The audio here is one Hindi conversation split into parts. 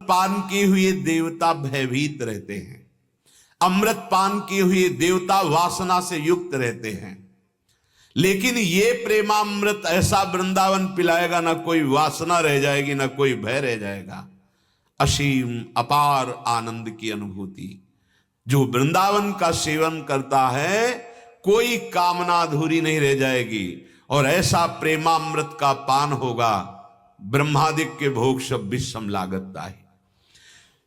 पान किए हुए देवता भयभीत रहते हैं, अमृत पान किए हुए देवता वासना से युक्त रहते हैं। लेकिन ये प्रेमामृत ऐसा वृंदावन पिलाएगा, ना कोई वासना रह जाएगी, ना कोई भय रह जाएगा। असीम अपार आनंद की अनुभूति। जो वृंदावन का सेवन करता है, कोई कामना अधूरी नहीं रह जाएगी। और ऐसा प्रेमामृत का पान होगा, ब्रह्मादिक के भोग सब विषम लागतदायी।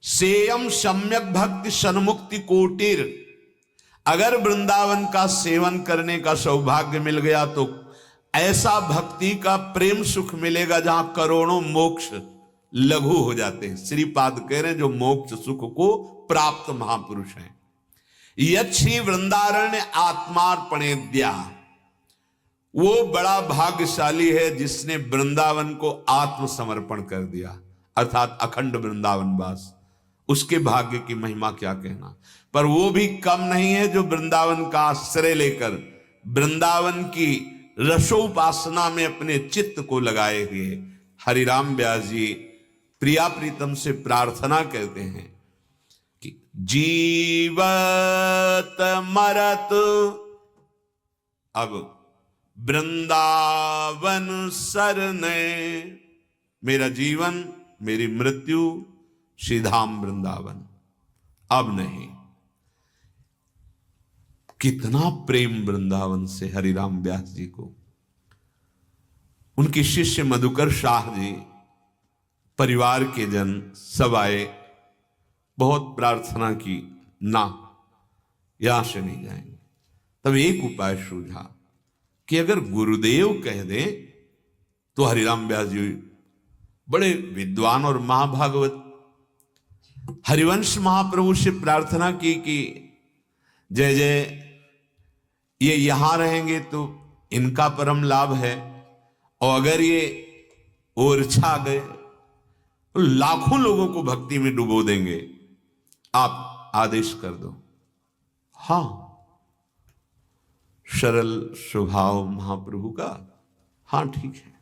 सेयम सम्यक भक्ति सन्मुक्ति कोटिर। अगर वृंदावन का सेवन करने का सौभाग्य मिल गया तो ऐसा भक्ति का प्रेम सुख मिलेगा जहां करोड़ों मोक्ष लघु हो जाते हैं। श्रीपाद कह रहे हैं जो मोक्ष सुख को प्राप्त महापुरुष हैं। यक्षी वृंदारण्य आत्मार्पणेद्या, वो बड़ा भाग्यशाली है जिसने वृंदावन को आत्मसमर्पण कर दिया, अर्थात अखंड वृंदावन वास। उसके भाग्य की महिमा क्या कहना। पर वो भी कम नहीं है जो वृंदावन का आश्रय लेकर वृंदावन की रसोपासना में अपने चित्त को लगाए हुए। हरिराम व्यास जी प्रिया प्रीतम से प्रार्थना करते हैं कि जीवत मरत अब वृंदावन सरने, मेरा जीवन मेरी मृत्यु श्रीधाम वृंदावन, अब नहीं। कितना प्रेम वृंदावन से हरिराम व्यास जी को। उनके शिष्य मधुकर शाह जी, परिवार के जन सब आए, बहुत प्रार्थना की, ना यहां से नहीं जाएंगे। तब एक उपाय सूझा कि अगर गुरुदेव कह दें तो हरिराम व्यास जी बड़े विद्वान और महाभागवत, हरिवंश महाप्रभु से प्रार्थना की कि जय जय, ये यहां रहेंगे तो इनका परम लाभ है, और अगर ये ओरछा गए तो लाखों लोगों को भक्ति में डुबो देंगे, आप आदेश कर दो। हां, सरल स्वभाव महाप्रभु का, हां ठीक है।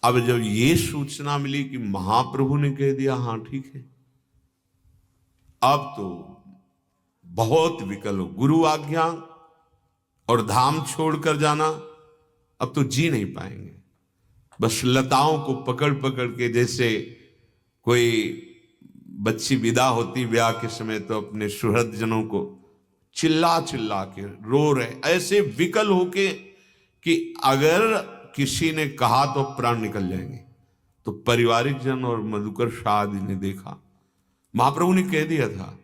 अब जब ये सूचना मिली कि महाप्रभु ने कह दिया हां ठीक है, अब तो बहुत विकल्प, गुरु आज्ञा और धाम छोड़कर जाना अब तो जी नहीं पाएंगे। बस लताओं को पकड़ पकड़ के, जैसे कोई बच्ची विदा होती ब्याह के समय तो अपने सुहृद जनों को चिल्ला चिल्ला के रो रहे, ऐसे विकल होके कि अगर किसी ने कहा तो प्राण निकल जाएंगे। तो पारिवारिक जन और मधुकर शाह जी ने देखा, महाप्रभु ने कह दिया था,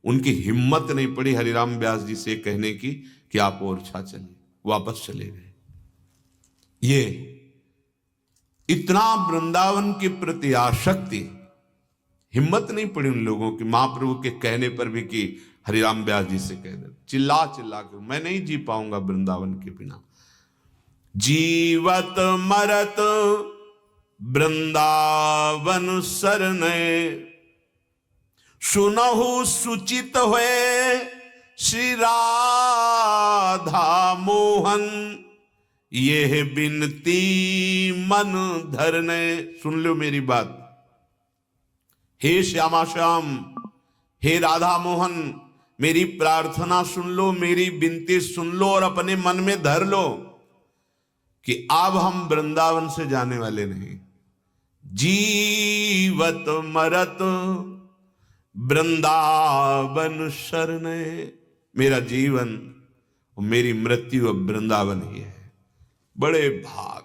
उनकी हिम्मत नहीं पड़ी हरिराम व्यास जी से कहने की कि आप ओरछा चलिए, वापस चले गए। ये इतना वृंदावन के प्रति आसक्ति, हिम्मत नहीं पड़ी उन लोगों की महाप्रभु के कहने पर भी कि हरिराम व्यास जी से कह दे। चिल्ला चिल्ला के, मैं नहीं जी पाऊंगा वृंदावन के बिना। जीवत मरत वृंदावन सरने, सुनहु सुचित हुए श्री राधा मोहन, ये बिनती मन धरने। सुन लो मेरी बात, हे श्यामा श्याम, हे राधा मोहन, मेरी प्रार्थना सुन लो, मेरी विनती सुन लो और अपने मन में धर लो कि अब हम वृंदावन से जाने वाले नहीं। जीवत मरत वृंदावन शरणे, मेरा जीवन और मेरी मृत्यु अब वृंदावन ही है। बड़े भाग,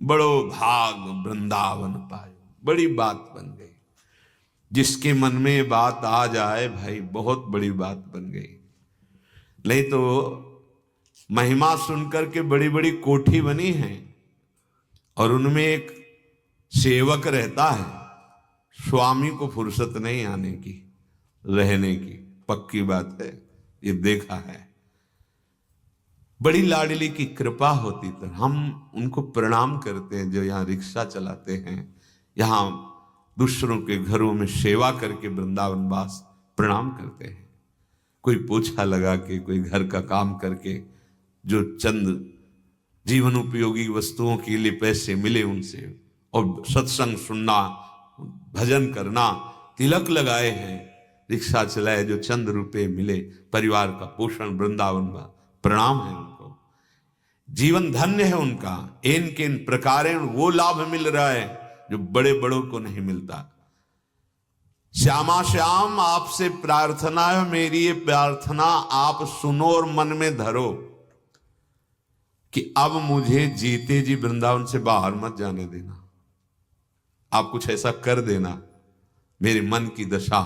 बड़ो भाग वृंदावन पायो, बड़ी बात बन गई। जिसके मन में बात आ जाए भाई, बहुत बड़ी बात बन गई। नहीं तो महिमा सुनकर के बड़ी बड़ी कोठी बनी है और उनमें एक सेवक रहता है, स्वामी को फुर्सत नहीं आने की, रहने की। पक्की बात है, ये देखा है। बड़ी लाडली की कृपा होती तो हम उनको प्रणाम करते हैं जो यहाँ रिक्शा चलाते हैं, यहाँ दूसरों के घरों में सेवा करके वृंदावन वास प्रणाम करते हैं। कोई पोछा लगा के, कोई घर का काम करके, जो चंद जीवन उपयोगी वस्तुओं के लिए पैसे मिले उनसे, और सत्संग सुनना, भजन करना, तिलक लगाए हैं, रिक्शा चलाए, जो चंद रुपए मिले, परिवार का पोषण, वृंदावन में प्रणाम है उनको, जीवन धन्य है उनका। इन के इन प्रकारेण वो लाभ मिल रहा है जो बड़े बड़ों को नहीं मिलता। श्यामा श्याम आपसे प्रार्थना है, मेरी ये प्रार्थना आप सुनो और मन में धरो कि अब मुझे जीते जी वृंदावन से बाहर मत जाने देना। आप कुछ ऐसा कर देना मेरे मन की दशा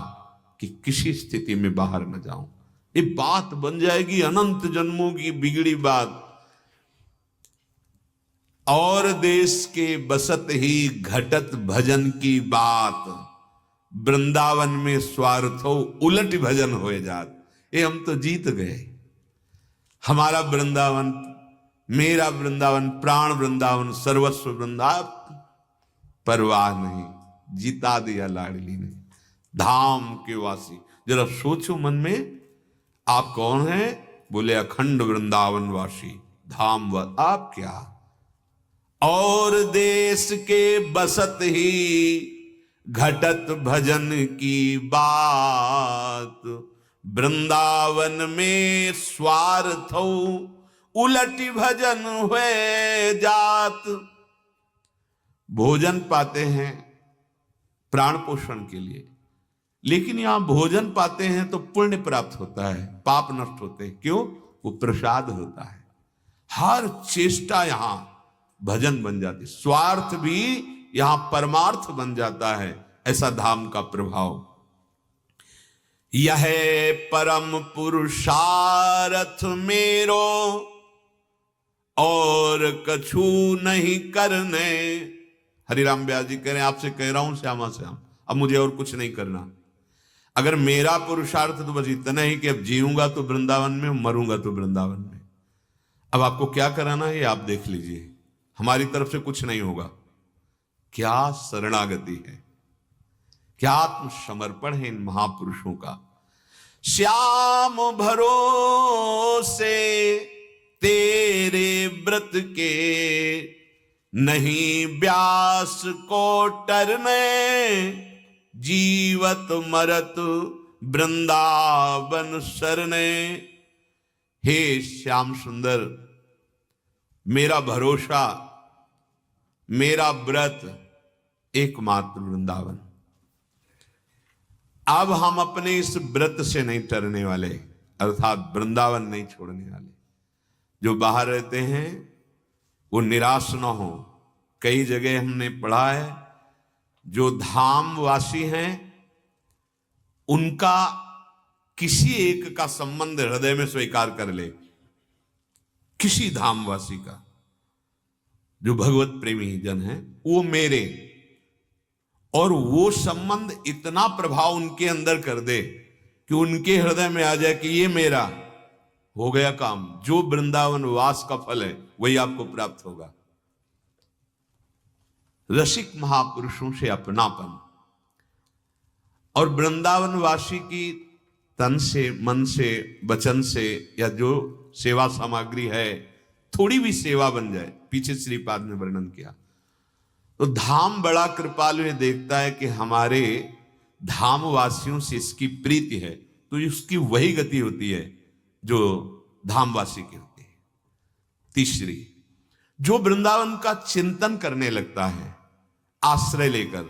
कि किसी स्थिति में बाहर न जाऊं। ये बात बन जाएगी अनंत जन्मों की बिगड़ी बात। और देश के बसत ही घटत भजन की बात, वृंदावन में स्वार्थो उलट भजन होए जात। ये हम तो जीत गए। हमारा वृंदावन, मेरा वृंदावन, प्राण वृंदावन, सर्वस्व वृंदावन, परवाह नहीं, जिता दिया लाडली ने, धाम के वासी। जरा सोचो मन में, आप कौन है? बोले अखंड वृंदावन वासी, धाम व आप क्या? और देश के बसत ही घटत भजन की बात, वृंदावन में स्वार्थो उलटी भजन हुए जात। भोजन पाते हैं प्राण पोषण के लिए, लेकिन यहां भोजन पाते हैं तो पुण्य प्राप्त होता है, पाप नष्ट होते हैं। क्यों? वो प्रसाद होता है। हर चेष्टा यहां भजन बन जाती, स्वार्थ भी यहां परमार्थ बन जाता है। ऐसा धाम का प्रभाव। यह परम पुरुषार्थ मेरो और कछु नहीं करने। हरिराम व्यास जी कह रहे हैं, आपसे कह रहा हूं श्यामा श्याम, अब मुझे और कुछ नहीं करना। अगर मेरा पुरुषार्थ तो बस इतना ही कि अब जीऊंगा तो वृंदावन में, मरूंगा तो वृंदावन में। अब आपको क्या कराना है आप देख लीजिए, हमारी तरफ से कुछ नहीं होगा। क्या शरणागति है, क्या आत्मसमर्पण है इन महापुरुषों का। श्याम भरोसे तेरे व्रत के, नहीं व्यास को टरने, जीवत मरत वृंदावन शरणे। हे श्याम सुंदर, मेरा भरोसा, मेरा व्रत एकमात्र वृंदावन। अब हम अपने इस व्रत से नहीं टरने वाले, अर्थात वृंदावन नहीं छोड़ने वाले। जो बाहर रहते हैं वो निराश न हो। कई जगह हमने पढ़ा है, जो धामवासी हैं उनका किसी एक का संबंध हृदय में स्वीकार कर ले, किसी धामवासी का, जो भगवत प्रेमी जन है वो मेरे, और वो संबंध इतना प्रभाव उनके अंदर कर दे कि उनके हृदय में आ जाए कि ये मेरा, हो गया काम। जो वृंदावन वास का फल है वही आपको प्राप्त होगा। रसिक महापुरुषों से अपनापन, और वृंदावन वासी की तन से, मन से, वचन से, या जो सेवा सामग्री है, थोड़ी भी सेवा बन जाए। पीछे श्रीपाद ने वर्णन किया तो धाम बड़ा कृपालु है, देखता है कि हमारे धाम वासियों से इसकी प्रीति है, तो उसकी वही गति होती है जो धामवासी की होती है। तीसरी, जो वृंदावन का चिंतन करने लगता है आश्रय लेकर,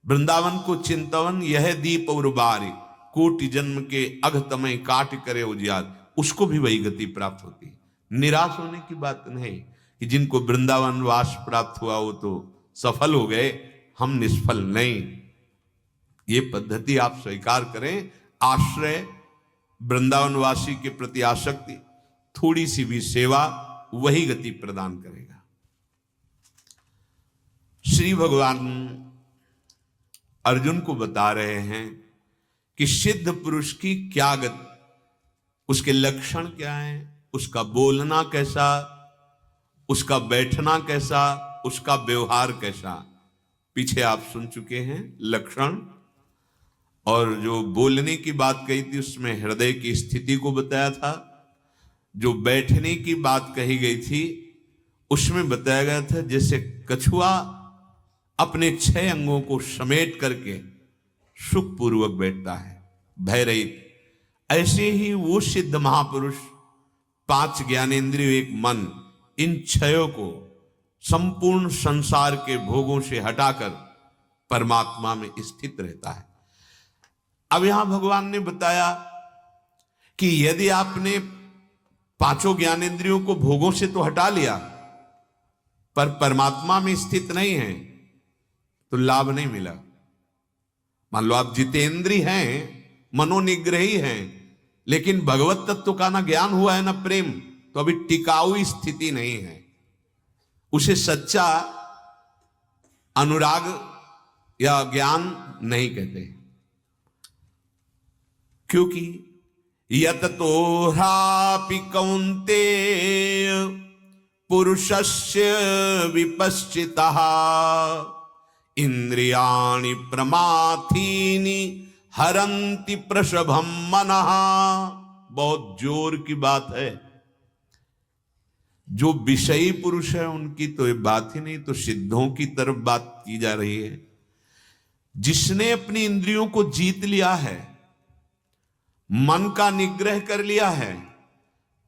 वृंदावन को चिंतवन यह दीप और बारी, कोटि जन्म के अघतमय काट करे उजियार, उसको भी वही गति प्राप्त होती है। निराश होने की बात नहीं कि जिनको वृंदावन वास प्राप्त हुआ वो तो सफल हो गए, हम निष्फल नहीं। ये पद्धति आप स्वीकार करें। आश्रय, वृंदावनवासी के प्रति आसक्ति, थोड़ी सी भी सेवा, वही गति प्रदान करेगा। श्री भगवान अर्जुन को बता रहे हैं कि सिद्ध पुरुष की क्या गति, उसके लक्षण क्या हैं, उसका बोलना कैसा, उसका बैठना कैसा, उसका व्यवहार कैसा। पीछे आप सुन चुके हैं लक्षण, और जो बोलने की बात कही थी उसमें हृदय की स्थिति को बताया था। जो बैठने की बात कही गई थी उसमें बताया गया था जैसे कछुआ अपने 6 अंगों को समेट करके सुखपूर्वक बैठता है, भय रहित। ऐसे ही वो सिद्ध महापुरुष 5 ज्ञानेंद्रियों, 1 मन, इन 6 को संपूर्ण संसार के भोगों से हटाकर परमात्मा में स्थित रहता है। अब यहां भगवान ने बताया कि यदि आपने 5 ज्ञानेंद्रियों को भोगों से तो हटा लिया, पर परमात्मा में स्थित नहीं है, तो लाभ नहीं मिला। मान लो आप जितेंद्रिय हैं, मनोनिग्रही हैं, लेकिन भगवत तत्व का ना ज्ञान हुआ है ना प्रेम, तो अभी टिकाऊ स्थिति नहीं है। उसे सच्चा अनुराग या ज्ञान नहीं कहते, क्योंकि यततो ह्रापि कौन्तेय पुरुषस्य विपश्चितः इंद्रियाणि प्रमाथीनि हरन्ति प्रसभम मनः। बहुत जोर की बात है। जो विषयी पुरुष है उनकी तो ये बात ही नहीं, तो सिद्धों की तरफ बात की जा रही है। जिसने अपनी इंद्रियों को जीत लिया है, मन का निग्रह कर लिया है,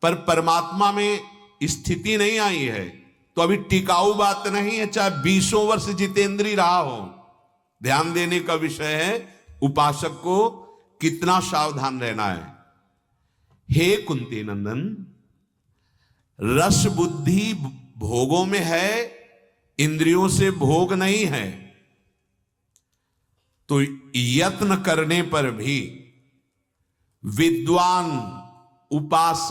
पर परमात्मा में स्थिति नहीं आई है, तो अभी टिकाऊ बात नहीं है, चाहे 20 वर्ष जितेंद्रिय रहा हो। ध्यान देने का विषय है उपासक को कितना सावधान रहना है। हे कुंती नंदन, रस बुद्धि भोगों में है, इंद्रियों से भोग नहीं है, तो यत्न करने पर भी विद्वान उपासक